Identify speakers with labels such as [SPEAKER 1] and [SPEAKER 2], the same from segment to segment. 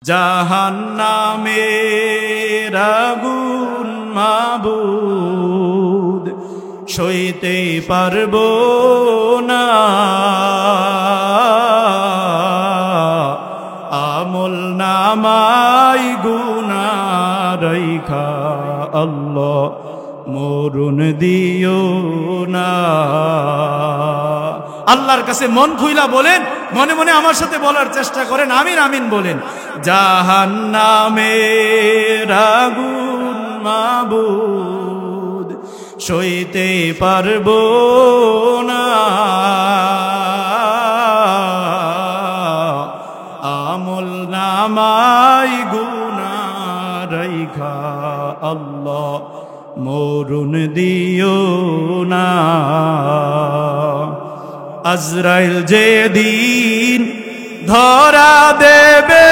[SPEAKER 1] জাহান্নামের আগুন মাবুদ সইতে পারবো না, আমল নামাই গুনাহ রাইখা আল্লাহ মরণ দিও না। আল্লাহর কাছে মন খুইলা বলেন, মনে মনে আমার সাথে বলার চেষ্টা করেন, আমিন আমিন বলেন। জাহান্নামের আগুন মাবুদ সইতে পারবো না, আমল নামাই গুনাহ রাইখা আল্লাহ মরণ দিও না। আজরাইল যেদিন ধরা দেবে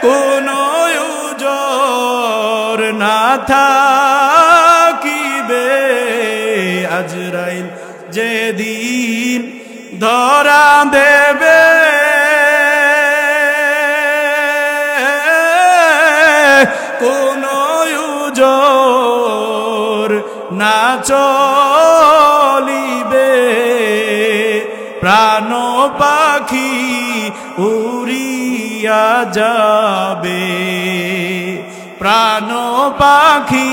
[SPEAKER 1] কোনো উজর না থাকিবে, আজরাইল যেদিন ধরা দেবে কোনো উজর না চলিবে, প্রাণ পাখি উড়িয়া যাবে, প্রাণ পাখি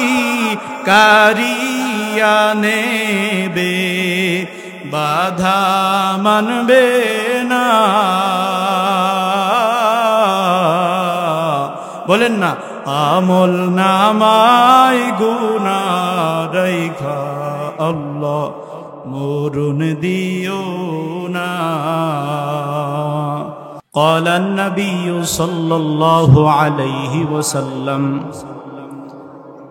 [SPEAKER 1] কারিয়া নেবে, বাধা মানবে না। বলেন না, আমল নামাই গুনাহ রাইখা আল্লাহ মরণ দিও না। قال النبي صلى الله عليه وسلم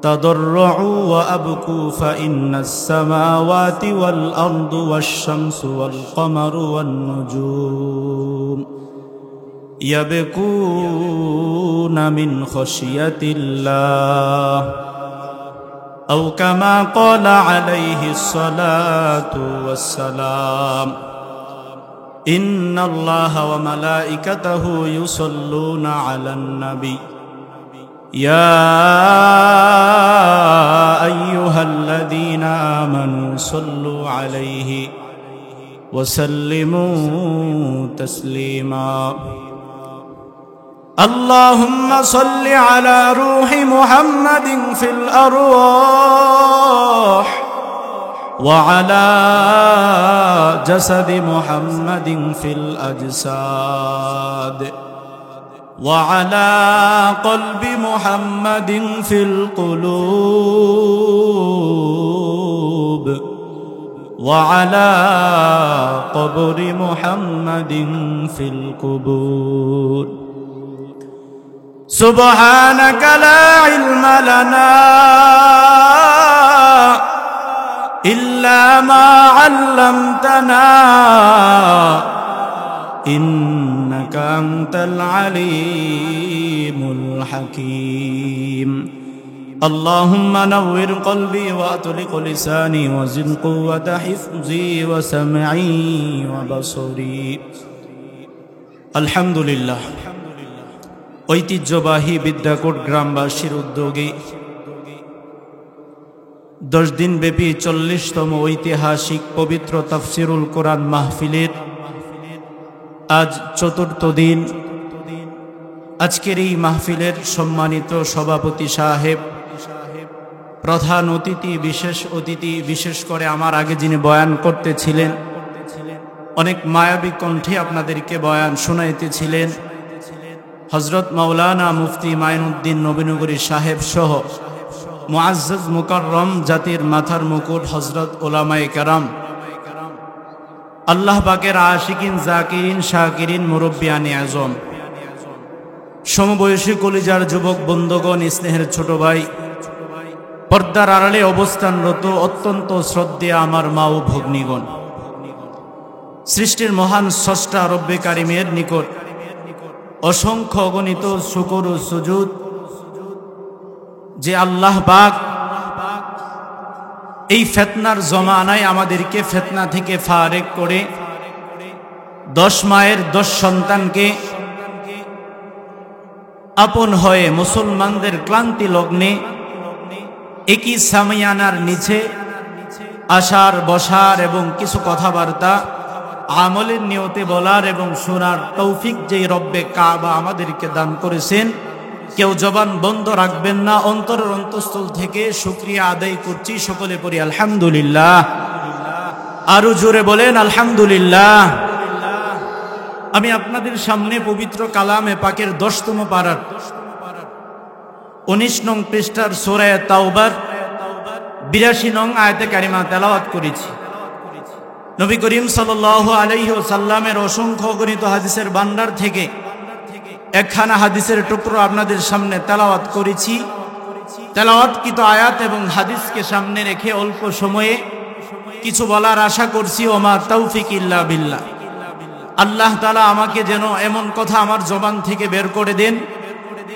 [SPEAKER 1] تضرعوا وأبكوا فإن السماوات والأرض والشمس والقمر والنجوم يبكون من خشية الله أو كما قال عليه الصلاة والسلام إن الله وملائكته يصلون على النبي يا أيها الذين آمنوا صلوا عليه وسلموا تسليما اللهم صل على روح محمد في الأرواح وعلى جسد محمد في الأجساد وعلى قلب محمد في القلوب وعلى قبر محمد في القبور سبحانك لا علم لنا إلا ما علمتنا إنك أنت العليم الحكيم اللهم نور قلبي وأطلق لساني وزد قوة حفظي وسمعي وبصري الحمد لله ঐতিহ্যবাহী বিদ্যাকোট গ্রামবাসীর উদ্যোগে 10 দিন ব্যাপী 40তম ঐতিহাসিক পবিত্র তাফসিরুল কোরআন মাহফিলের আজ চতুর্থ দিন। আজকের এই মাহফিলের সম্মানিত সভাপতি সাহেব, প্রধান অতিথি, বিশেষ অতিথি, বিশেষ করে আমার আগে যিনি বয়ান করতেছিলেন, অনেক মায়াবী কণ্ঠে আপনাদেরকে বয়ান শোনাইতেছিলেন, হযরত মাওলানা মুফতি মাইনুদ্দিন নবীনগরী সাহেব সহ মুআজ্জাজ মুকাররম জাতির মাথার মুকুট হযরত উলামায়ে কেরাম, আল্লাহ পাকের আশিকিন, জাকিরিন, শাকিরিন, মুরব্বিয়ানে আজম, সমবয়সী কলিজার যুবক বন্ধুগণ, স্নেহের ছোট ভাই, পর্দার আড়ালে অবস্থানরত অত্যন্ত শ্রদ্ধেয় আমার মা ও ভগ্নীগণ, সৃষ্টির মহান স্রষ্টা রব্বে কারিমের নিকট অসংখ্য অগণিত শুকর ও সুজুদ যে আল্লাহ পাক এই ফিতনার জমানায় আমাদেরকে ফিতনা থেকে ফারেক করে 10 মায়ের 10 সন্তানকে আপন হয়ে মুসলমানদের ক্লান্তি লগ্নে একই সামিয়ানার নিচে আসার বসার এবং কিছু কথাবার্তা আমলের নিয়তে বলার এবং শোনার তৌফিক যেই রব্বে কাবা আমাদেরকে দান করেছেন, কেউ জবান বন্ধ রাখবেন না। অন্তরের অন্তঃস্থল থেকে শুকরিয়া আদায় করছি। সকলে পড়ি আলহামদুলিল্লাহ। আরো জোরে বলেন আলহামদুলিল্লাহ। আমি আপনাদের সামনে পবিত্র কালামে পাকের 10তম পারার 19 নং পৃষ্ঠার সূরা তাওবার 82 নং আয়াতে কারিমা তেলাওয়াত করেছি। নবী করিম সাল্লাল্লাহু আলাইহি ওয়াসাল্লামের অসংখ্য গণিত হাদিসের ভান্ডার থেকে একখানা হাদিসের টুকরো আপনাদের সামনে তেলাওয়াত করেছি। তেলাওয়াতকৃত আয়াত এবং হাদিসকে সামনে রেখে অল্প সময়ে কিছু বলার আশা করছি। ওমা তৌফিক ইল্লা বিল্লাহ। আল্লাহ তাআলা আমাকে যেন এমন কথা আমার জবান থেকে বের করে দেন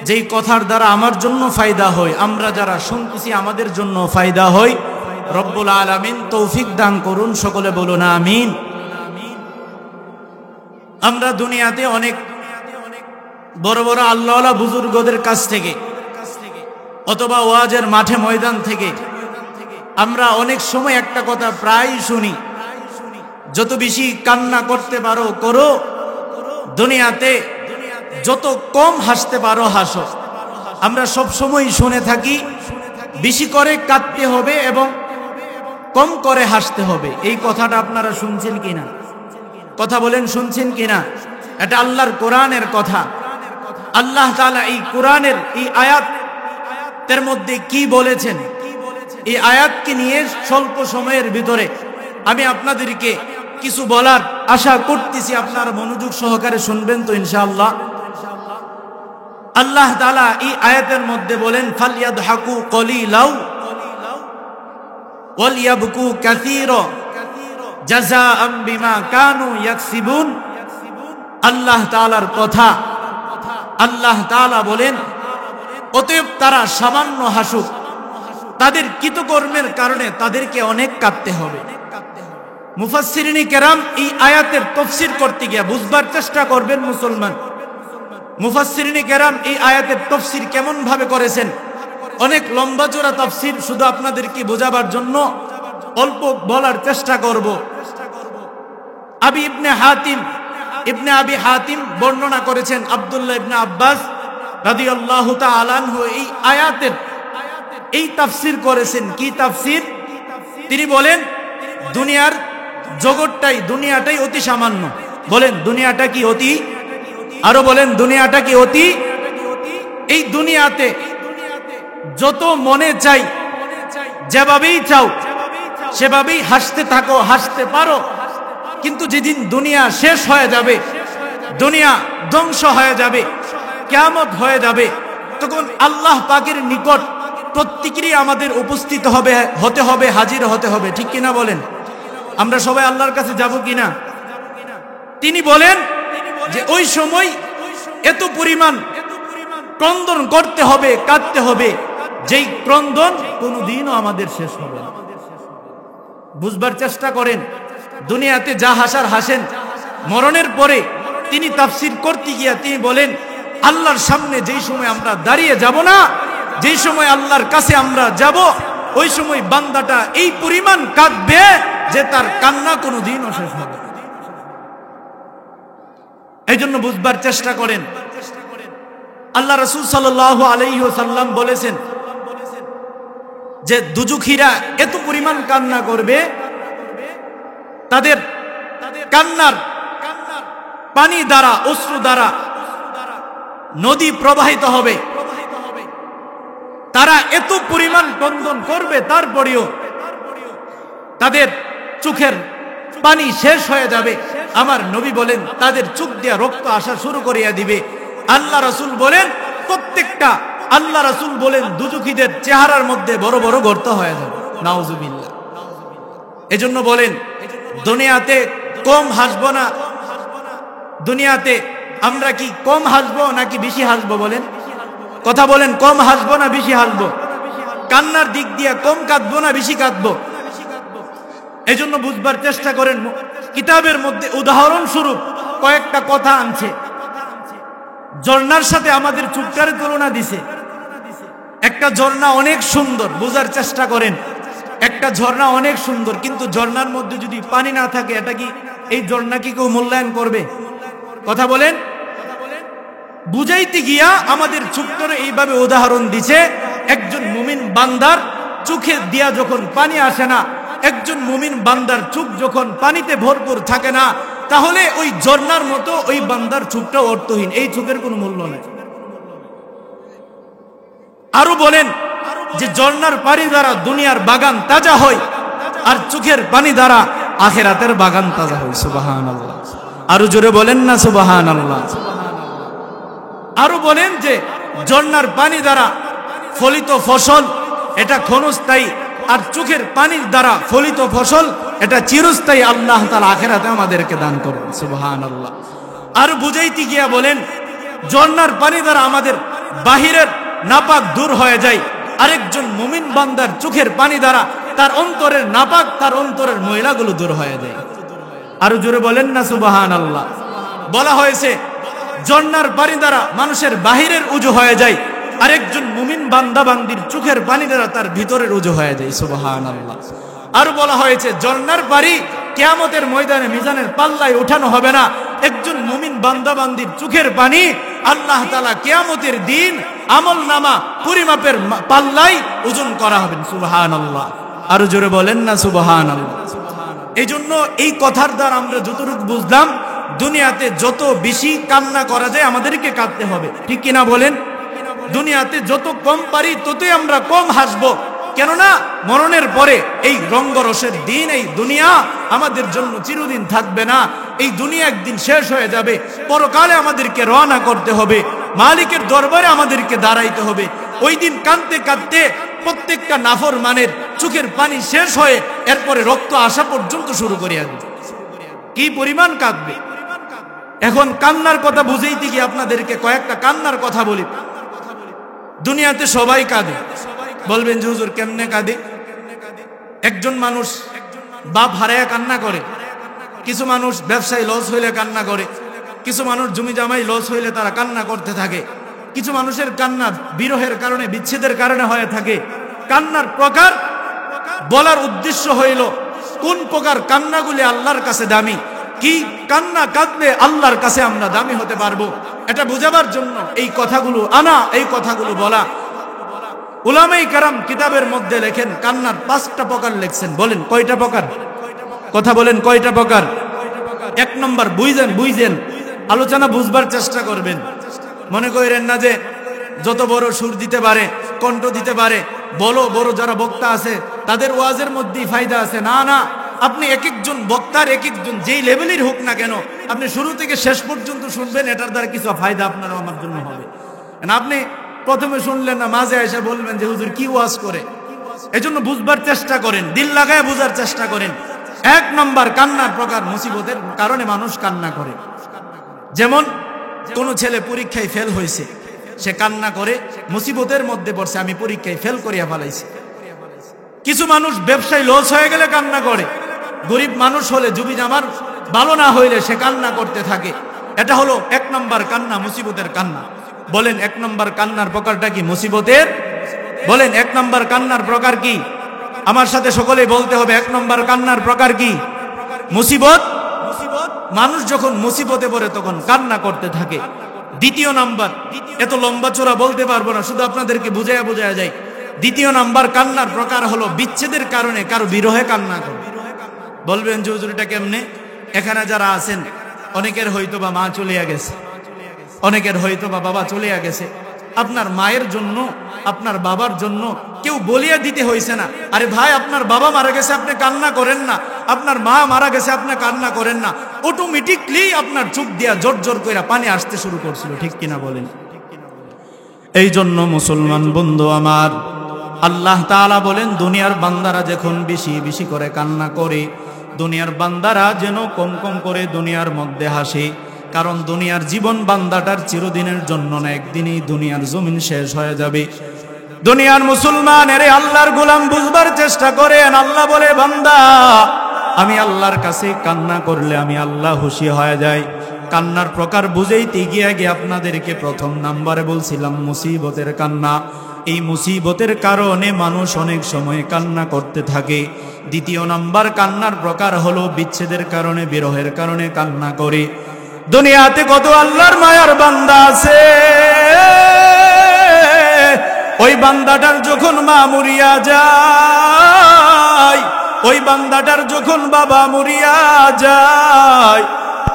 [SPEAKER 1] যেই কথার দ্বারা আমার জন্য ফায়দা হয়, আমরা যারা শুনতেছি আমাদের জন্য ফায়দা হয়। রব্বুল আলামিন তৌফিক দান করুন। সকলে বলুন আমিন। আমরা দুনিয়াতে অনেক বড় বড় আল্লাহওয়ালা বুজুর্গদের কাছ থেকে অথবা ওয়াজের মাঠে ময়দান থেকে আমরা অনেক সময় একটা কথা প্রায় শুনি, যত বেশি কান্না করতে পারো করো, দুনিয়াতে যত কম হাসতে পারো হাসো। আমরা সব সময় শুনে থাকি বেশি করে কাঁদতে হবে এবং কম করে হাসতে হবে। এই কথাটা আপনারা শুনছেন কিনা? কথা বলেন, শুনছেন কিনা? এটা আল্লাহর কোরআনের কথা। আল্লাহ তাআলা এই কোরআনের এই আয়াতের মধ্যে কি বলেছেন, এই আয়াতকে নিয়ে স্বল্প সময়ের ভিতরে আমি আপনাদেরকে কিছু বলার আশা করতেছি। আপনারা মনোযোগ সহকারে শুনবেন তো ইনশাআল্লাহ। আল্লাহ তাআলা এই আয়াতের মধ্যে বলেন, ফালইয়াদহাকু কলিলাও ওয়ালিয়াবকু কাসীরা জাযাআম বিমা কানু ইয়াকসিবুন। আল্লাহ তাআলার কথা। আল্লাহ তাআলা বলেন, অতএব তারা সামান্য হাসুক, তাদের কৃতকর্মের কারণে তাদেরকে অনেক কাঁদতে হবে। মুফাসসিরিনে কেরাম এই আয়াতের তাফসীর করতে গিয়ে বুঝবার চেষ্টা করবেন মুসলমান। মুফাসসিরিনে কেরাম এই আয়াতের তাফসীর কেমন ভাবে করেছেন, অনেক লম্বা চড়া তাফসীর, শুধু আপনাদেরকে বোঝাবার জন্য অল্প বলার চেষ্টা করব। ইবনে আবি হাতিম বর্ণনা করেছেন, আব্দুল্লাহ ইবনে আব্বাস রাদিয়াল্লাহু তাআলা আনহু এই আয়াতের এই তাফসীর করেছেন। কি তাফসীর? তিনি বলেন, দুনিয়ার জগৎটাই, দুনিয়াটাই অতি সামান্য। বলেন দুনিয়াটা কি অতি? আরো বলেন দুনিয়াটা কি অতি? এই দুনিয়াতে যত মনে চাই, যেভাবেই চাও সেভাবেই হাসতে থাকো, হাসতে পারো। কিন্তু যেদিন দুনিয়া শেষ হয়ে যাবে, দুনিয়া ধ্বংস হয়ে যাবে, কিয়ামত হয়ে যাবে, তখন আল্লাহ পাকের নিকট প্রত্যেকেরই আমাদের উপস্থিত হতে হবে, হাজির হতে হবে। ঠিক কিনা বলেন? আমরা সবাই আল্লাহর কাছে যাব কিনা? তিনি বলেন যে ওই সময় এত পরিমাণ ক্রন্দন করতে হবে, কাঁদতে হবে, যেই ক্রন্দন কোনোদিনও আমাদের শেষ হবে না। বুঝবার চেষ্টা করেন। দুনিয়াতে যা হাসার হাসেন, মরণের পরে তিনি তাফসীর করতে গিয়া তিনি বলেন, আল্লাহর সামনে যেই সময় আমরা দাঁড়িয়ে যাব না, যেই সময় আল্লাহর কাছে আমরা যাব, ওই সময় বান্দাটা এই পরিমাণ কাঁদবে যে তার কান্না কোনোদিনও শেষ হবে না। এই জন্য বুঝবার চেষ্টা করেন। আল্লাহ রাসূল সাল্লাল্লাহু আলাইহি ওয়াসাল্লাম বলেছেন যে দুজুখিরা এত পরিমাণ কান্না করবে, তাদের কান্নার পানি দ্বারা, অশ্রু দ্বারা নদী প্রবাহিত হবে। তারা এত পরিমাণ ক্রন্দন করবে, তারপরেও তাদের চোখের পানি শেষ হয়ে যাবে। আমার নবী বলেন, তাদের চোখ দিয়ে রক্ত আসা শুরু করিয়া দিবে। আল্লাহ রাসূল বলেন, প্রত্যেকটা আল্লাহ রাসূল বলেন দুজুখীদের চেহারার মধ্যে বড় বড় গর্ত হয়ে যাবে। নাউজুবিল্লাহ। এজন্য বলেন দুনিয়াতে কম হাসবো না। দুনিয়াতে আমরা কি কম হাসবো নাকি বেশি হাসবো? বলেন, কথা বলেন, কম হাসবো না বেশি হাসবো? কান্নার দিক দিয়ে কম কাঁদবো না বেশি কাঁদবো? এজন্য বুঝবার চেষ্টা করেন। কিতাবের মধ্যে উদাহরণস্বরূপ কয়েকটা কথা আনছে, ঝর্ণার সাথে আমাদের চুপটারে তুলনা দিছে। একটা ঝর্ণা অনেক সুন্দর, বোঝার চেষ্টা করেন, একটা ঝর্ণা অনেক সুন্দর, কিন্তু ঝর্ণার মধ্যে যদি পানি না থাকে, এটা কি এই ঝর্ণা কি কেউ মূল্যায়ন করবে? কথা বলেন। বুঝাইতে গিয়া আমাদের চুপটারে এইভাবে উদাহরণ দিছে, একজন মুমিন বান্দার চোখে দিয়া যখন পানি আসে না, একজন মুমিন বান্দার চোখ যখন পানিতে ভরপুর থাকে না, তাহলে ওই ঝর্ণার মতো ওই বান্দার চোখটা অর্থহীন, এই চোখের কোনো মূল্য নাই। আরো বলেন যে ঝর্ণার পানি দ্বারা দুনিয়ার বাগান তাজা হয়, আর চোখের পানি দ্বারা আখিরাতের বাগান তাজা হয়। সুবহানাল্লাহ। আরো জোরে বলেন না সুবহানাল্লাহ। আরো বলেন যে ঝর্ণার পানি দ্বারা ফলিত ফসল এটা ক্ষণস্থায়ী, আর চোখের পানির দ্বারা ফলিত ফসল এটা চিরস্থায়ী। আল্লাহ তাআলা আখিরাতে আমাদেরকে দান করবেন। সুবহানাল্লাহ। আর বুঝাইতে গিয়া বলেন ঝর্ণার পানি দ্বারা আমাদের বাহিরের নাপাক দূর হয়ে যায়, আরেকজন মুমিন বান্দার চোখের পানি দ্বারা তার অন্তরের নাপাক, তার অন্তরের ময়লাগুলো দূর হয়ে যায়। আরো জোরে বলেন না সুবহানাল্লাহ। বলা হয়েছে ঝর্ণার পানি দ্বারা মানুষের বাহিরের উজু হয়ে যায়, আরেকজন মুমিন বান্দা বান্দির চোখের পানি দ্বারা তার ভিতরের উজু হয়ে যায়। সুবহানাল্লাহ। আরো বলা হয়েছে ঝর্ণার পানি কিয়ামতের ময়দানে মিজানের পাল্লায় ওঠানো হবে না, একজন মুমিন বান্দা বান্দির চোখের পানি আল্লাহ তাআলা কিয়ামতের দিন আমলনামা পরিমাপের পাল্লায় ওজন করা হবে। সুবহানাল্লাহ। আরো জোরে বলেন না সুবহানাল্লাহ। এই জন্য এই কথার দ্বারা আমরা যতটুকু বুঝলাম, দুনিয়াতে যত বেশি কান্না করা যায় আমাদেরকে কাঁদতে হবে, ঠিক কিনা বলেন? দুনিয়াতে যত কম পারি ততই আমরা কম হাসবো, কেননা মরণের পরে এই রঙ্গরসের দিন, এই দুনিয়া আমাদের জন্য চিরদিন থাকবে না। এই দুনিয়া একদিন শেষ হয়ে যাবে, পরকালে আমাদেরকে রওনা করতে হবে, মালিকের দরবারে আমাদেরকে দাঁড়াইতে হবে। ওই দিন কাঁদতে কাঁদতে প্রত্যেকটা নাফরমানের চোখের পানি শেষ হয়ে এরপরে রক্ত আসা পর্যন্ত শুরু করিয়া দিবে। কি পরিমাণ কাঁদবে। এখন কান্নার কথা বুঝাইতে গিয়ে আপনাদেরকে কয়েকটা কান্নার কথা বলি। দুনিয়াতে সবাই কাঁদে। বলবেন যে হুজুর কেমনে কাঁদে? একজন মানুষ বাপ হারায়া কান্না করে, কিছু মানুষ ব্যবসায় লস হইলে কান্না করে, কিছু মানুষ জমি জামাই লস হইলে তারা কান্না করতে থাকে, কিছু মানুষের কান্না বিরহের কারণে, বিচ্ছেদের কারণে হয়ে থাকে। কান্নার প্রকার বলার উদ্দেশ্য হইল কোন প্রকার কান্নাগুলি আল্লাহর কাছে দামি, কি কান্না কাঁদলে আল্লাহর কাছে আমরা দামি হতে পারবো, এটা বোঝাবার জন্য এই কথাগুলো আনা, এই কথাগুলো বলা। উলামায়ে কেরাম কিতাবের মধ্যে লেখেন কান্নার 5টা প্রকার লেখছেন। বলেন কয়টা প্রকার? কথা বলেন কয়টা প্রকার? 1 নম্বর, বুঝেন আলোচনা বুঝবার চেষ্টা করবেন। মনে করেন না যে যত বড় সুর দিতে পারে, কণ্ঠ দিতে পারে, বড় যারা বক্তা আছে তাদের ওয়াজের মধ্যেই ফায়দা আছে। না না, আপনি এক একজন বক্তার এক একজন যেই লেভেলের হোক না কেন, আপনি শুরু থেকে শেষ পর্যন্ত শুনবেন, এটার দ্বারা কিছু ফায়দা আপনার আমার জন্য হবে। আপনি প্রথমে শুনলেন না, মাঝে এসে বলবেন যে হুজুর কি ওয়াজ করে। এজন্য বুঝবার চেষ্টা করেন, দিল লাগায় বোঝার চেষ্টা করেন। 1 নম্বর কান্নার প্রকার, মুসিবতের কারণে মানুষ কান্না করে। যেমন কোন ছেলে পরীক্ষায় ফেল হয়েছে, সে কান্না করে, মুসিবতের মধ্যে পড়ছে, আমি পরীক্ষায় ফেল করিয়া ফেলাইছি। কিছু মানুষ ব্যবসায় লস হয়ে গেলে কান্না করে, গরিব মানুষ হলে, জমি জামার ভালো না হইলে সে কান্না করতে থাকে। এটা হলো 1 নম্বর কান্না, মুসিবতের কান্না। বলেন 1 নম্বর কান্নার প্রকারটা কি? মুসিবতের। বলেন 1 নম্বর কান্নার প্রকার কি? আমার সাথে সকলেই বলতে হবে, 1 নম্বর কান্নার প্রকার কি? মুসিবত। মানুষ যখন মুসিবতে পড়ে তখন কান্না করতে থাকে। 2 নম্বর, এত লম্বা চোরা বলতে পারবো না, শুধু আপনাদেরকে বুঝায়া যায়। 2 নম্বর কান্নার প্রকার হলো বিচ্ছেদের কারণে কারো বিরহে কান্না করে। বলবেন যে হুজুর এটা কেমনে? এখানে যারা আছেন অনেকের হয়তো বা মা চলিয়া গেছে, অনেকের হয়তো বা বাবা চলিয়া গেছে। আপনার মায়ের জন্য, আপনার বাবার জন্য কেউ বলিয়া দিতে হয়েছে না, আরে ভাই আপনার বাবা মারা গেছে আপনি কান্না করেন না, আপনার মা মারা গেছে আপনি কান্না করেন না, অটোমেটিকলি আপনার চোখ দিয়া জোর করে পানি আসতে শুরু করছিল, ঠিক কিনা বলেন? এই জন্য মুসলমান বন্ধু আমার, আল্লাহ তাআলা বলেন দুনিয়ার বান্দারা যখন বেশি বেশি করে কান্না করে, দুনিয়ার বান্দারা যেন কম কম করে দুনিয়ার মধ্যে হাসে। কারণ দুনিয়ার জীবন বান্দাটার চিরদিনের জন্য না, একদিনই দুনিয়ার জমিন শেষ হয়ে যাবে। দুনিয়ার মুসলমান, এরে আল্লাহর গোলাম, বুঝবার চেষ্টা করেন। আল্লাহ বলে বান্দা, আমি আল্লাহর কাছে কান্না করলে আমি আল্লাহ খুশি হয়ে যাই। কান্নার প্রকার বুঝাইতে গিয়ে আপনাদেরকে প্রথম নাম্বারে বলছিলাম মুসিবতের কান্না। এই মুসিবতের কারণে মানুষ অনেক সময় কান্না করতে থাকে। দ্বিতীয় নাম্বার কান্নার প্রকার হলো বিচ্ছেদের কারণে, বিরহের কারণে কান্না করে। দুনিয়াতে কত আল্লাহর মায়ার বান্দা আছে, ওই বান্দাটার যখন মা মরিয়া যায়, ওই বান্দাটার যখন বাবা মরিয়া যায়,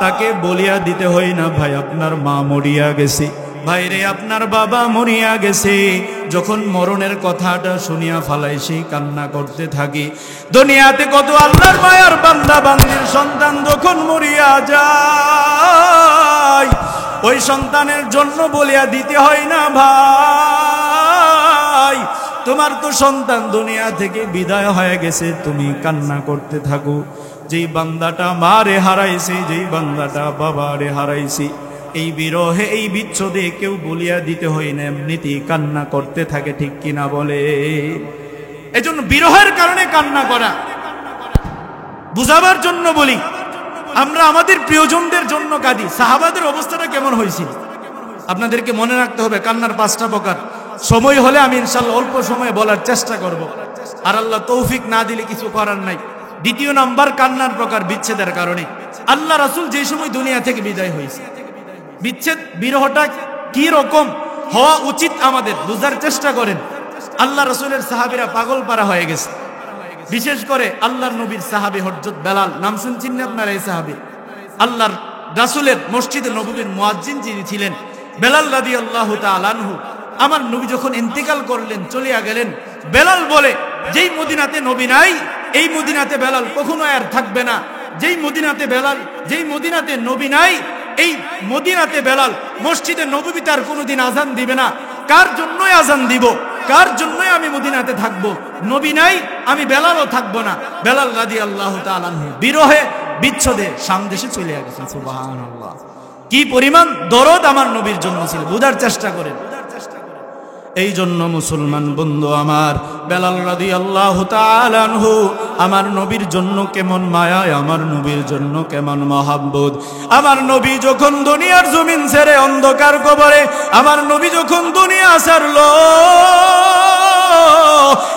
[SPEAKER 1] তাকে বলিয়া দিতে হয় না ভাই আপনার মা মরিয়া গেছে, ভাইরে আপনার বাবা মরিয়া গেছে। যখন মরণের কথাটা শুনিয়া ফালাই সেই কান্না করতে থাকি। দুনিয়াতে কত আল্লাহর মায়ার বান্দা বান্দির সন্তান যখন মরিয়া যায়, ওই সন্তানের জন্য বলিয়া দিতে হয় না ভাই তোমার তো সন্তান দুনিয়া থেকে বিদায় হয়ে গেছে, তুমি কান্না করতে থাকো। যেই বান্দাটা মারে হারাইছে, যেই বান্দাটা বাবারে হারাইছে, এই বিরহে এই বিচ্ছেদে কেউ বলিয়া দিতে হয় না, এমনিতেই কান্না করতে থাকে, ঠিক কিনা বলে? এজন্য বিরহের কারণে কান্না করা বুঝাবার জন্য বলি। আমরা আমাদের প্রিয়জনদের জন্য কাঁদি। সাহাবাদের অবস্থাটা কেমন হয়েছিল আপনাদেরকে মনে রাখতে হবে। কান্নার 5টা প্রকার। সময় হলে আমি ইনশাআল্লাহ অল্প সময়ে বলার চেষ্টা করব, আর আল্লাহ তৌফিক না দিলে কিছু করার নাই। দ্বিতীয় নাম্বার কান্নার প্রকার বিচ্ছেদের কারণে। আল্লাহ রাসূল যে সময় দুনিয়া থেকে বিদায় হয়েছে, বিচ্ছেদ বিরহটা কি রকম হওয়া উচিত আমাদের বুঝার চেষ্টা করেন। আল্লাহ রাসূলের সাহাবীরা পাগল পারা হয়ে গেছে। বিশেষ করে আল্লাহর নবীর সাহাবী হযরত বেলাল, নাম শুনছেন না আপনারা? এই সাহাবী আল্লাহর রাসূলের মসজিদে নববীর মুয়াজ্জিন যিনি ছিলেন, বেলাল রাদিয়াল্লাহু তাআলা আনহু। আমার নবী যখন ইন্তেকাল করলেন, চলিয়া গেলেন, বেলাল বলে যেই মদিনাতে নবী নাই, এই মদিনাতে বেলাল কখনো আর থাকবে না। যেই মদিনাতে বেলাল, যেই মদিনাতে নবী নাই, এই মদিনাতে বেলাল মসজিদে নববীতে আর কোনোদিন আজান দিবে না। কার জন্যই আজান দিব, কার জন্যই আমি মদিনাতে থাকবো? নবী নাই, আমি বেলালও থাকবো না। বেলাল রাদিয়াল্লাহু তাআলা আনহু বিরহে বিচ্ছেদে সামদেশে চলে গেছেন। সুবহানাল্লাহ, কি পরিমাণ দরদ আমার নবীর জন্য ছিল, বুঝার চেষ্টা করেন। এই জন্য মুসলমান বন্ধু আমার, বেলাল রাদিয়াল্লাহু তাআলা আনহু আমার নবীর জন্য কেমন মায়া, আমার নবীর জন্য কেমন মহাব্বত। আমার নবী যখন দুনিয়ার জমিন ছেড়ে অন্ধকার কবরে, আমার নবী যখন দুনিয়া ছাড়লো,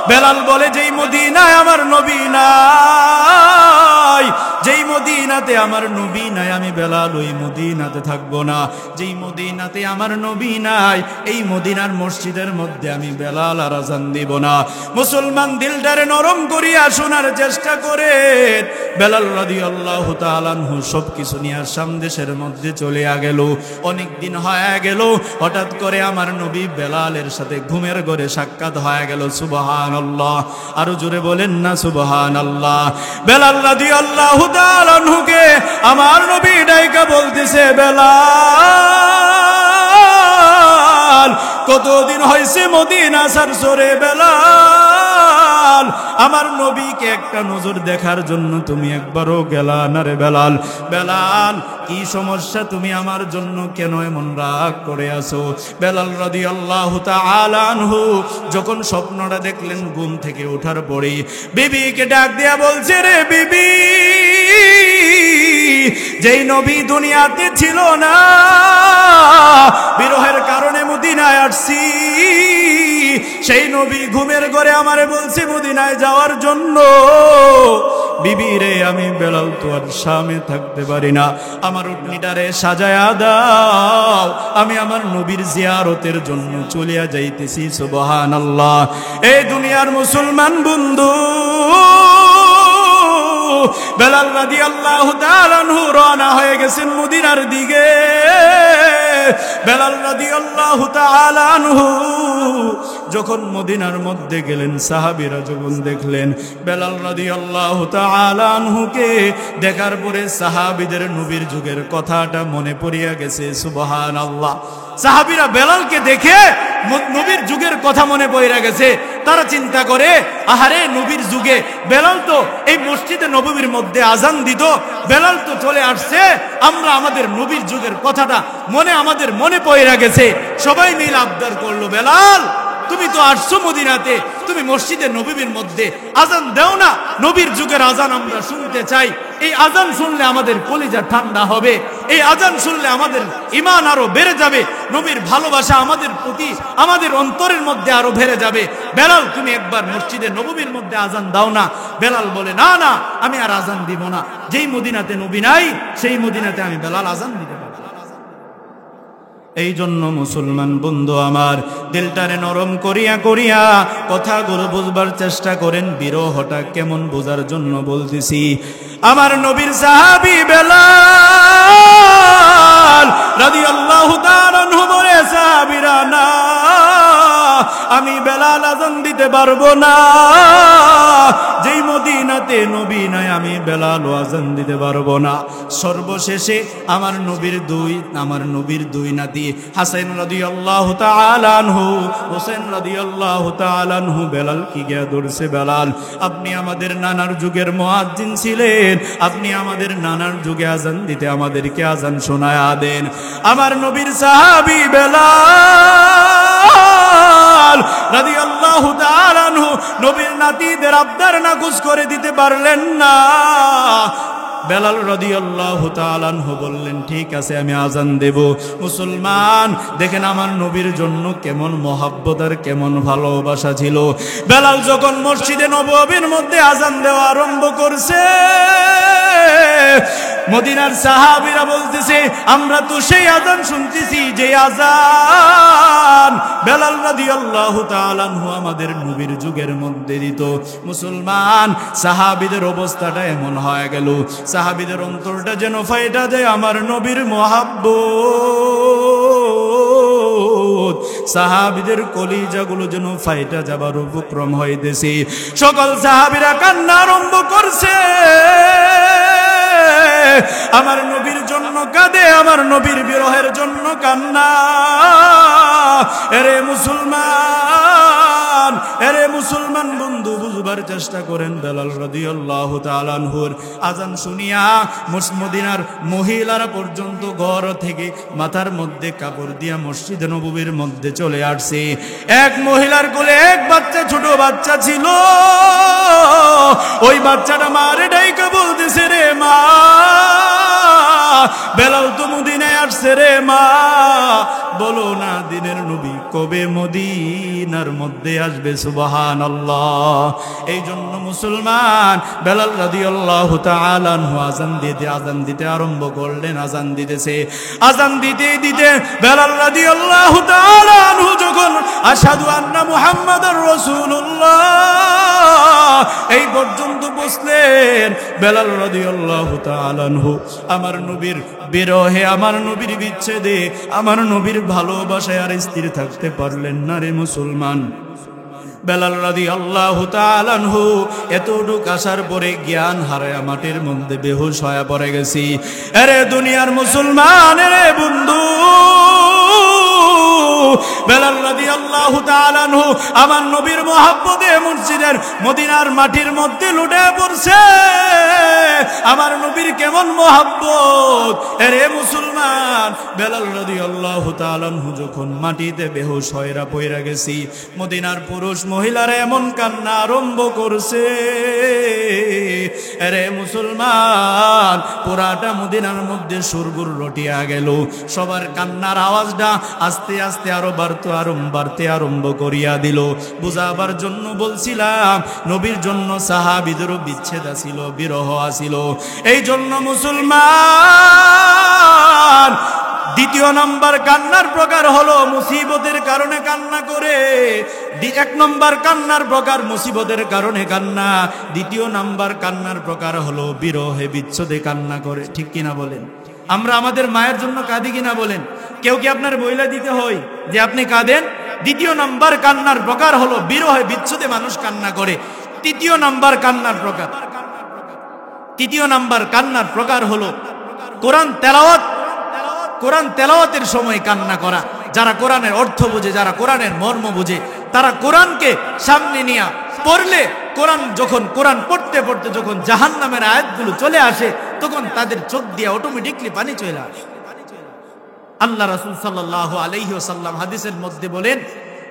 [SPEAKER 1] বেলাল বলে যেই মদিনায় আমার নবী নাই, যেই মদিনাতে আমার নবী নাই, আমি বেলাল ওই মদিনাতে থাকবো না। যেই মদিনাতে আমার নবী নাই, এই মদিনার মসজিদের মধ্যে আমি বেলাল আর আজান দিব না। মুসলমান দিলটারে নরম করিয়া শোনার চেষ্টা করে বেলাল রাদিয়াল্লাহু তাআলা আনহু সবকিছু নিয়ে সামদেশের মধ্যে চলে গেল। অনেক দিন হয়ে গেল, হঠাৎ করে আমার নবী বেলালের সাথে ঘুমের ঘরে সাক্ষাৎ হয়ে গেল। সুবহানাল্লাহ, আরো জোরে বলেন না সুবহানাল্লাহ। বেলাল রাদিয়াল্লাহু তাআলা আনহুকে আমার নবী ডাইকা বলতেছে, বেলাল কতদিন হয়েছে মদিনা ছাড়ছো রে বেলাল? আমার নবীকে একটা নজর দেখার জন্য তুমি একবারও গেলা না রে বেলাল? বেলাল কি সমস্যা, তুমি আমার জন্য কেন এমন রাগ করে আছো? বেলাল রাদিয়াল্লাহু তাআলা আনহু যখন স্বপ্নটা দেখলেন, ঘুম থেকে ওঠার পরেই বিবিকে ডাক দিয়া বলছে, রে বিবি, যেই নবী দুনিয়াতে ছিল না, বিরহের কারণে মদিনায় আসছি, সেই নবী ঘুমের ঘরে আমারে বলছে মদিনায় যাওয়ার জন্য। বিবি রে, আমি বেলাল তো আর সামনে থাকতে পারি না, আমার উটনিটারে সাজায়া দাও, আমি আমার নবীর জিয়ারতের জন্য চলিয়া যাইতেছি। সুবহানাল্লাহ। এই দুনিয়ার মুসলমান বন্ধু, বেলাল রাদিয়াল্লাহু তাআলা আনহু রওনা হয়ে গেছেন মদিনার দিকে। বেলাল রাদিয়াল্লাহু তাআলা আনহু যখন মদিনার মধ্যে গেলেন, সাহাবীরা যখন দেখলেন বেলাল রাদিয়াল্লাহু তাআলা আনহুকে, দেখার পরে সাহাবীদের নবীর যুগের কথাটা মনে পড়িয়া গেছে। সুবহানাল্লাহ। সাহাবীরা বেলালকে দেখে নবীর যুগের কথা মনে পড়ে গেছে। তারা চিন্তা করে, আহারে নবীর যুগে বেলাল তো এই মসজিদে নববীর মধ্যে আজান দিত, বেলাল তো চলে আসছে, আমরা আমাদের নবীর যুগের কথাটা আমাদের মনে পড়ে গেছে। সবাই মিলে আবদার করলো, বেলাল তুমি তো আসছো মদিনাতে, তুমি মসজিদে নববীর মধ্যে আজান দাও না, নবীর যুগের আজান আমরা শুনতে চাই। এই আজান শুনলে আমাদের কলিজা ঠান্ডা হবে। এই আজান শুনলে আমাদের ঈমান আরো বেড়ে যাবে, নবীর ভালোবাসা আমাদের প্রতি আমাদের অন্তরের মধ্যে আরো বেড়ে যাবে। বেলাল, তুমি একবার মসজিদে নববীর মধ্যে আজান দাও না। বেলাল বলে, না না, আমি আর আজান দিব না। যেই মদিনাতে নবী নাই সেই মদিনাতে আমি বেলাল আজান দিতে পারবো। এই জন্য মুসলমান বন্ধু আমার, দিলটারে নরম করিয়া করিয়া কথাগুলো বুঝবার চেষ্টা করেন। বিরহটা কেমন বোঝার জন্য বলতেছি। আমার নবীর সাহাবী বেলাল রাদিয়াল্লাহু তাআলা আনহু বলে, সাহাবীরা না, আমি বেলাল আজান দিতে পারবো না। যেই মদিনাতে নবী নাই আমি বেলাল আজান দিতে পারবো না। সর্বশেষে আমার নবীর দুই নাতি হাসান রাদিয়াল্লাহু তাআলা আনহু, হোসেন রাদিয়াল্লাহু তাআলা আনহু বেলাল কি গিয়া ধরছে, বেলাল আপনি আমাদের নানার যুগের মুয়াজ্জিন ছিলেন, আপনি আমাদের নানার যুগে আজান দিতে আমাদেরকে আজান শোনায়া দেন। আমার নবীর সাহাবী বেলাল রাদিয়াল্লাহু তাআলা আনহু নবীর নাতিদের আবদার নাকচ করে দিতে পারলেন না। বেলাল রাদিয়াল্লাহু তাআলা আনহু বললেন, ঠিক আছে আমি আজান দেব। মুসলমান দেখেন আমার নবীর জন্য কেমন মহব্বত আর কেমন ভালোবাসা ছিল। বেলাল যখন মসজিদে নববীর মধ্যে আজান দেওয়া আরম্ভ করছে, মদিনার সাহাবীরা বলতেছে, আমরা তো সেই আজান শুনতেছি যে আজান বেলাল রাদিয়াল্লাহু তাআলা আনহু আমাদের নবীর যুগের মধ্যে দিত। মুসলমান সাহাবীদের অবস্থাটা এমন হয়ে গেল, সাহাবীদের অন্তরটা যেন ফাইটা যায় আমার নবীর মহব্বত, সাহাবীদের কলিজাগুলো যেন ফাইটা যাবার উপক্রম হইতেছে। সকল সাহাবীরা কান্না আরম্ভ করছে, আমার নবীর জন্য কাঁদে, আমার নবীর বিরহের জন্য কান্না। এরে মুসলমান বন্ধু, বুঝবার চেষ্টা করেন। বেলাল রাদিয়াল্লাহু তাআলা আনহুর আজান শুনিয়া মদিনার মহিলারা পর্যন্ত ঘর থেকে মাথার মধ্যে কাপড় দিয়া মসজিদে নববীর মধ্যে চলে আসছে। এক মহিলার কোলে এক বাচ্চা, ছোট বাচ্চা ছিল। ওই বাচ্চাটা মারে ডাইকা বলতেছে, রে মা, বেলাল তো মদিনায় আসছে রে মা, বলো না দিনের নবী কবে মদিনার মধ্যে আসবে? সুবহানাল্লাহ। এই জন্য মুসলমান বেলাল রাদিয়াল্লাহু তাআলা আনহু আজান দিতে আরম্ভ করলেন। আজান দিতেছে, আজান দিতে দিতে বেলাল রাদিয়াল্লাহু তাআলা আনহু যখন আশহাদু আন্না মুহাম্মাদার রাসূলুল্লাহ এই পর্যন্ত বসলেন, বেলাল রাদিয়াল্লাহু তাআলা আনহু আমার নবীর বিরহে, আমার নবীর বিচ্ছেদে, আমার নবীর ভালোবাসায় আর স্থির থাকতে পারলেন না রে মুসলমান। বেলাল রাদিয়াল্লাহু তাআলা আনহু এতটুক আসার পরে জ্ঞান হারায়া মাটির মধ্যে বেহুশ হয়ে পড়ে গেছি। আরে দুনিয়ার মুসলমান, রে বন্ধু, বেলাল রাদিয়াল্লাহু তাআলা আনহু আমার নবীর মহব্বতে মসজিদের মদিনার মাটির মধ্যে লুটে পড়ছে। আমার নবীর কেমন মহব্বত! এরে মুসলমান, বেলাল রাদিয়াল্লাহু তাআলা আনহু যখন মাটিতে বেহুশ হয়ে পড়ে গেছি, মদিনার পুরুষ মহিলারা এমন কান্না আরম্ভ করছে। এরে মুসলমান, পুরাটা মদিনার মধ্যে সুরগুর রটিয়া গেল। সবার কান্নার আওয়াজটা আস্তে আস্তে আরো বাড়তে আরম্ভ করিয়া দিল। বুঝাবার জন্য বলছিলাম, নবীর জন্য সাহাবীদেরও বিচ্ছেদ আসিল, বিরহ আসিল। এই জন্য মুসলমান দ্বিতীয় নাম্বার কান্নার প্রকার হলো মুসিবতের কারণে কান্না করে। এক নম্বর কান্নার প্রকার মুসিবতের কারণে কান্না, দ্বিতীয় নাম্বার কান্নার প্রকার হলো বিরহে বিচ্ছেদে কান্না করে। ঠিক কিনা বলেন? আমরা আমাদের মায়ের জন্য কাঁদি কিনা বলেন? কেউ কি আপনার বইলা দিতে হয় যে আপনি কাঁদেন? দ্বিতীয় নাম্বার কান্নার প্রকার হলো বিরহে বিচ্ছেদে মানুষ কান্না করে। তৃতীয় নাম্বার কান্নার প্রকার হলো কোরআন তেলাওয়াতের সময় কান্না করা। যারা কোরআনের অর্থ বুঝে, যারা কোরআনের মর্ম বুঝে, তারা কোরআনকে সামনে নিয়ে পড়লে, কোরআন পড়তে পড়তে যখন জাহান্নামের আয়াতগুলো চলে আসে, তখন তাদের চোখ দিয়ে অটোমেটিকলি পানি চলে আসে। আল্লাহ রাসূল সাল্লাল্লাহু আলাইহি ওয়াসাল্লাম হাদিসের মধ্যে বলেন,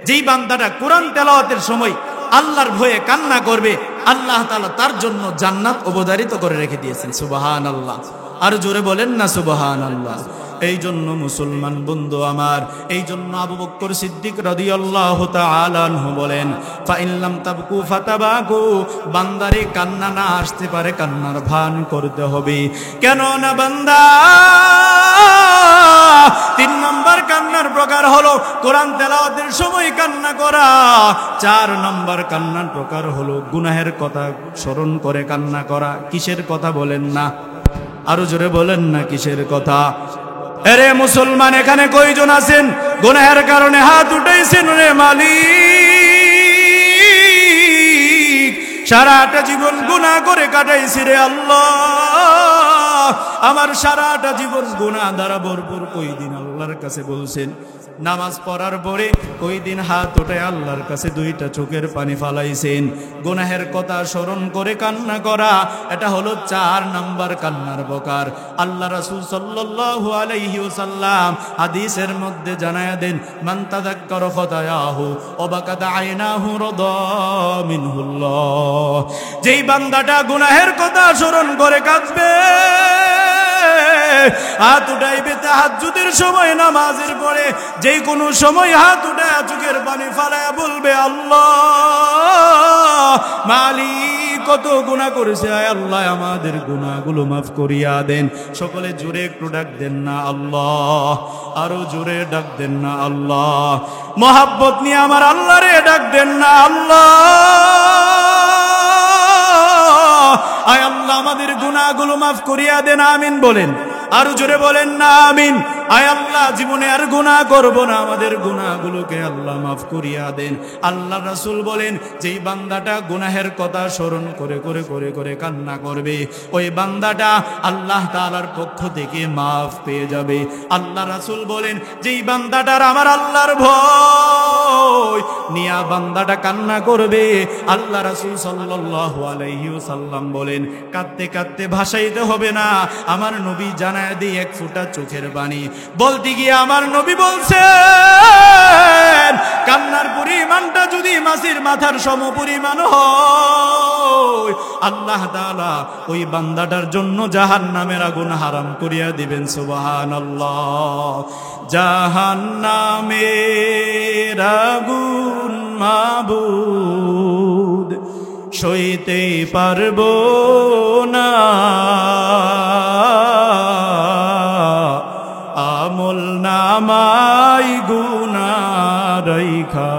[SPEAKER 1] যেই বান্দাটা কোরআন তেলাওয়াতের সময় আল্লাহর ভয়ে কান্না করবে, আল্লাহ তাআলা তার জন্য জান্নাত অবধারিত করে রেখে দিয়েছেন। সুবহানাল্লাহ। আর জোরে বলেন না সুবহানাল্লাহ। এই জন্য মুসলমান বন্ধু আমার, এই জন্য আবু বকর সিদ্দিক রাদিয়াল্লাহু তাআলা আনহু বলেন, ফা ইন লাম তাবকু ফাতাবাকু, বান্দারে কান্না না আসতে পারে কান্নার ভান করতে হবে। কেন না বান্দা, 3 নম্বর কান্নার প্রকার হলো কোরআন তেলাওয়াতের সময় কান্না করা। 4 নম্বর কান্নার প্রকার হলো গুনাহের কথা স্মরণ করে কান্না করা। কিসের কথা বলেন না? আরো জোরে বলেন না কিসের কথা? আরে মুসলমান, এখানে কয়জন আছেন গুনাহের কারণে হাত উঠাইছেন? রে মালিক, সারাটা জীবন গুনাহ করে কাটাইছি রে আল্লাহ, আমার সারাটা জীবন গুনাহ দ্বারা ভরপুর। কই দিন আল্লাহর কাছে বলছেন? নামাজ পড়ার পরে কই দিন হাত উঠে আল্লাহর কাছে 2টা চোখের পানি ফালাইছেন? গুনাহের কথা স্মরণ করে কান্না করা, এটা হলো 4 নম্বর কান্নার প্রকার। আল্লাহ রাসূল সাল্লাল্লাহু আলাইহি ওয়াসাল্লাম হাদিসের মধ্যে জানায়া দেন, মান তাযাক্কারা খাতায়াহু ওয়া বাকাত আইনাহু রাদা মিনহুল্লাহ। যেই বান্দাটা গুনাহের কথা স্মরণ করে কাঁদবে, হাত উঠাইবে তাহাজ্জুদের সময়, নামাজের পরে যে কোনো সময় হাত উঠায় চোখের পানি ফালায়া বলবে, আল্লাহ মালিক কত গুনাহ করেছে, আয় আল্লাহ আমাদের গুনাহগুলো মাফ করিয়া দেন। সকলে জোরে একটু ডাক দেন না আল্লাহ, আরো জোরে ডাক দেন না আল্লাহ, মহাব্বত নিয়ে আমার আল্লাহ রে ডাক দেন না আল্লাহ। আয় আল্লাহ আমাদের গুনাহগুলো মাফ করিয়া দেন, আমিন বলেন। আরো জোরে বলেন না আমিন। আয় আল্লাহ জীবনে আর গুনাহ করব না, আমাদের গুনাহগুলোকে আল্লাহ মাফ করিয়া দেন। আল্লাহ রাসূল বলেন, যেই বান্দাটা গুনাহের কথা স্মরণ করে করে করে করে কান্না করবে, ওই বান্দাটা আল্লাহ তাআলার পক্ষ থেকে মাফ পেয়ে যাবে। আল্লাহ রাসূল বলেন, যেই বান্দাটার আমার আল্লাহর ভয় নিয়া বান্দাটা কান্না করবে, আল্লাহ রাসূল সাল্লাল্লাহু আলাইহি ওয়াসাল্লাম বলেন, কাঁদতে কাঁদতে ভাসাইতে হবে না, আমার নবী জানায় দিয়ে 1 ফোঁটা চোখের পানি। বলতে গিয়ে আমার নবী বলছেন, কান্নার পরিমাণটা যদি মাছের মাথার সম পরিমাণ হয়, আল্লাহ তাআলা ওই বান্দাটার জন্য জাহান্নামের আগুন হারাম করিয়া দিবেন। সুবহানাল্লাহ। জাহান্নামের আগুন মাবুদ সইতে পারবো না, আমল নামাই গুনাহ রাইখা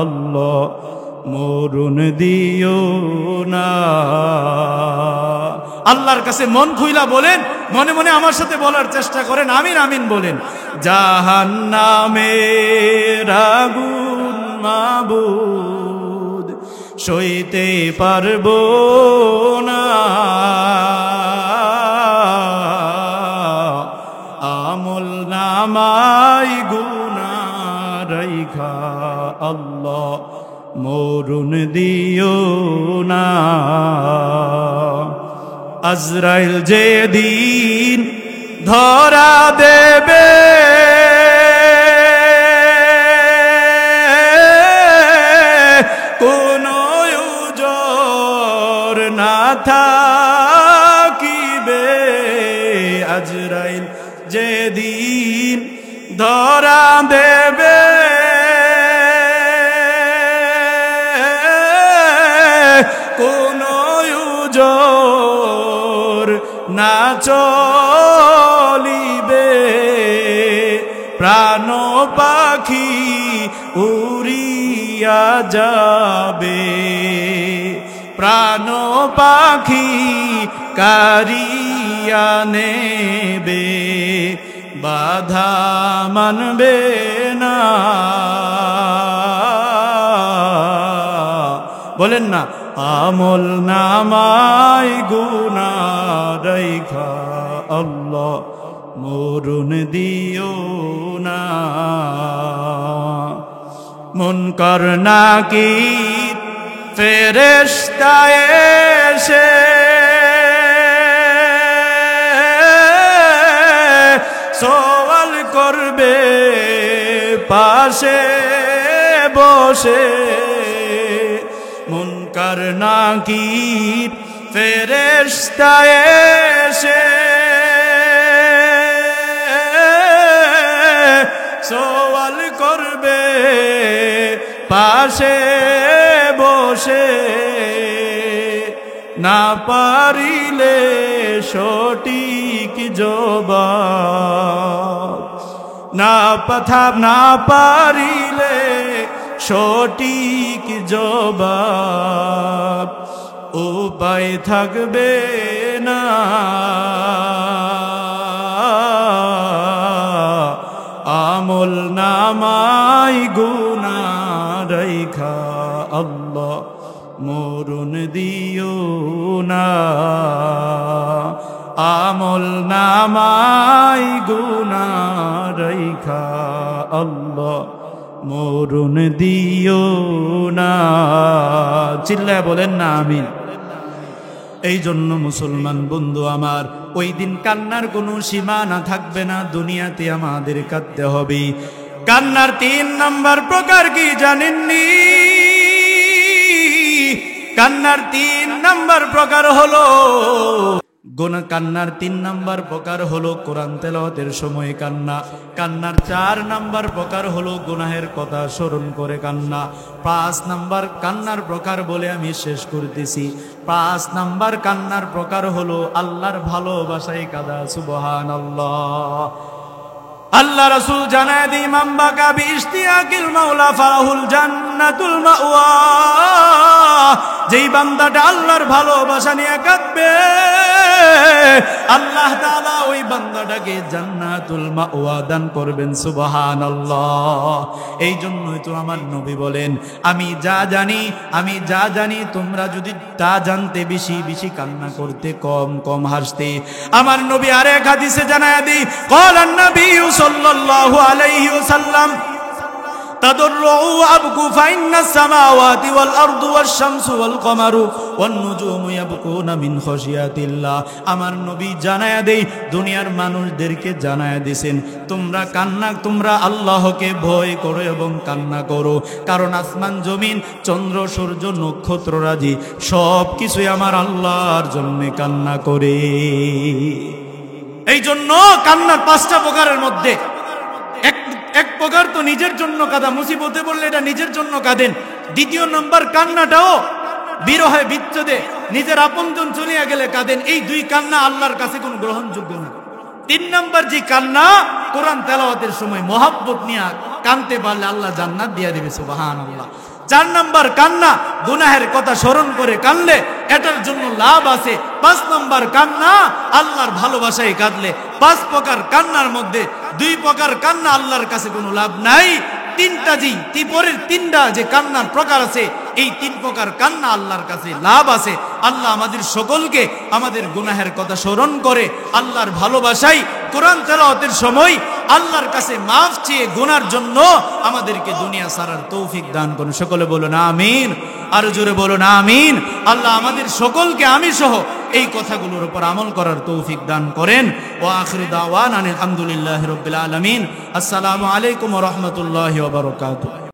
[SPEAKER 1] আল্লাহ মরণ দিও না। আল্লাহর কাছে মন খুইলা বলেন, মনে মনে আমার সাথে বলার চেষ্টা করেন, আমিন আমিন বলেন। জাহান্নামের আগুন মাবুদ সইতে পারবো না, আমল নামাই গুনাহ রাইখা আল্লাহ মরণ দিও না। আজরাইল যেদিন ধরা দেবে, কোনো উজর না থাকিবে, আজরাইল যেদিন ধরা দেবে, কোনো উজর না চলিবে, প্রাণ পাখি উড়িয়া যাবে, প্রাণ পাখি কারিয়া নেবে, বাধা মানবে না। বলেন না, আমল নামাই গুনাহ রাইখা আল্লাহ মরণ দিও না। মুনকার নাকির ফেরেশতা এসে সওয়াল করবে পাশে বসে, মুনকার নাকির ফেরেশতা এসে সওয়াল করবে পাশে বসে, না পারিলে সঠিক জবাব, না পারিলে সঠিক জবাব, উপায় থাকবে না। আমল নামাই গুনাহ রাইখা আল্লাহ মরণ দিও না, আমল নামাই গুনাহ রাইখা আল্লাহ মরণ দিও না। চিল্লায় বলেন না আমিন। এই জন্য মুসলমান বন্ধু আমার, ওই দিন কান্নার কোনো সীমানা থাকবে না, দুনিয়াতে আমাদের কাঁদতে হবে। কান্নার 3 নাম্বার প্রকার কি জানেননি? কান্নার 3 নাম্বার প্রকার হলো কান্নার 3 নাম্বার প্রকার হলো কোরআন তেলাওয়াতের সময় কান্না। কান্নার 4 নাম্বার প্রকার হলো গুনাহের কথা স্মরণ করে কান্না। 5 নাম্বার কান্নার প্রকার বলে আমি শেষ করতেছি। 5 নাম্বার কান্নার প্রকার হলো আল্লাহর ভালোবাসায় কাঁদা। সুবহানাল্লাহ। আল্লাহ রাসূল জানায় দি, মান বাকা বিইশতিয়াকিল মাওলা ফাহুল জান্নাতুল মাওয়া। যেই বান্দাটা আল্লাহর ভালোবাসা নিয়ে কাঁদবে, আল্লাহ তাআলা ওই বান্দাটাকে জান্নাতুল মাওয়া দান করবেন। সুবহানাল্লাহ। এই জন্যই তো আমার নবী বলেন, আমি যা জানি তোমরা যদি তা জানতে বেশি বেশি কান্না করতে, কম কম হাসতে। আমার নবী আরেক হাদিসে জানায় দি, ক্বালান নবী সাল্লাল্লাহু আলাইহি ওয়াসাল্লাম, তাদররু আবকু ফাইন্নাস সামাওয়াতি ওয়াল আরদু ওয়াশ শামসু ওয়াল কমারু ওয়ান নুজুমু ইয়াবকুনা মিন খাশিয়াতিল্লাহ। আমার নবী জানায়া দেই, দুনিয়ার মানুষদেরকে জানায়া দিয়েছেন, তোমরা আল্লাহকে ভয় করো এবং কান্না করো, কারণ আসমান জমিন, চন্দ্র সূর্য নক্ষত্ররাজি সব কিছুই আমার আল্লাহর জন্য কান্না করে। এই জন্য কান্নার 5টা প্রকারের মধ্যে এক প্রকার তো নিজের জন্য কাঁদা, মুসিবতে পড়লে এটা নিজের জন্য কাঁদেন। 2 নম্বর কান্নাটাও বিরহে বিচ্ছেদে নিজের আপনজন চলিয়া গেলে কাঁদেন। এই 2 কান্না আল্লাহর কাছে কোনো গ্রহণযোগ্য না। 3 নম্বর যে কান্না, কোরআন তেলাওয়াতের সময় মহব্বত নিয়ে কাঁদতে পারলে আল্লাহ জান্নাত দিয়া দিবে। সুবহানাল্লাহ। 4 নম্বর কান্না, গুনাহের কথা স্মরণ করে কাঁদলে এটার জন্য লাভ আছে। 5 নম্বর কান্না, আল্লাহর ভালোবাসায় কাঁদলে। 5 প্রকার কান্নার মধ্যে 2 প্রকার কান্না আল্লাহর কাছে কোনো লাভ নাই। 3টা যে কান্নার প্রকার আছে, এই 3 প্রকার কান্না আল্লাহর কাছে লাভ আছে। আল্লাহ আমাদের সকলকে আমাদের গুনাহের কথা স্মরণ করে আল্লাহর ভালোবাসায় কোরআন তেলাওয়াতের সময় আল্লাহর কাছে মাফ চেয়ে গুনার জন্য আমাদেরকে দুনিয়া ছাড়ার তৌফিক দান করুন। সকলে বলুন আমিন। আর জোরে বলুন আমিন। আল্লাহ আমাদের সকলকে, আমি সহ, এই কথাগুলোর উপর আমল করার তৌফিক দান করেন। ওয়া আখিরু দাওয়ানা আলহামদুলিল্লাহি রাব্বিল আলামিন। আসসালামু আলাইকুম ওয়া রাহমাতুল্লাহি ওয়া বারাকাতুহু।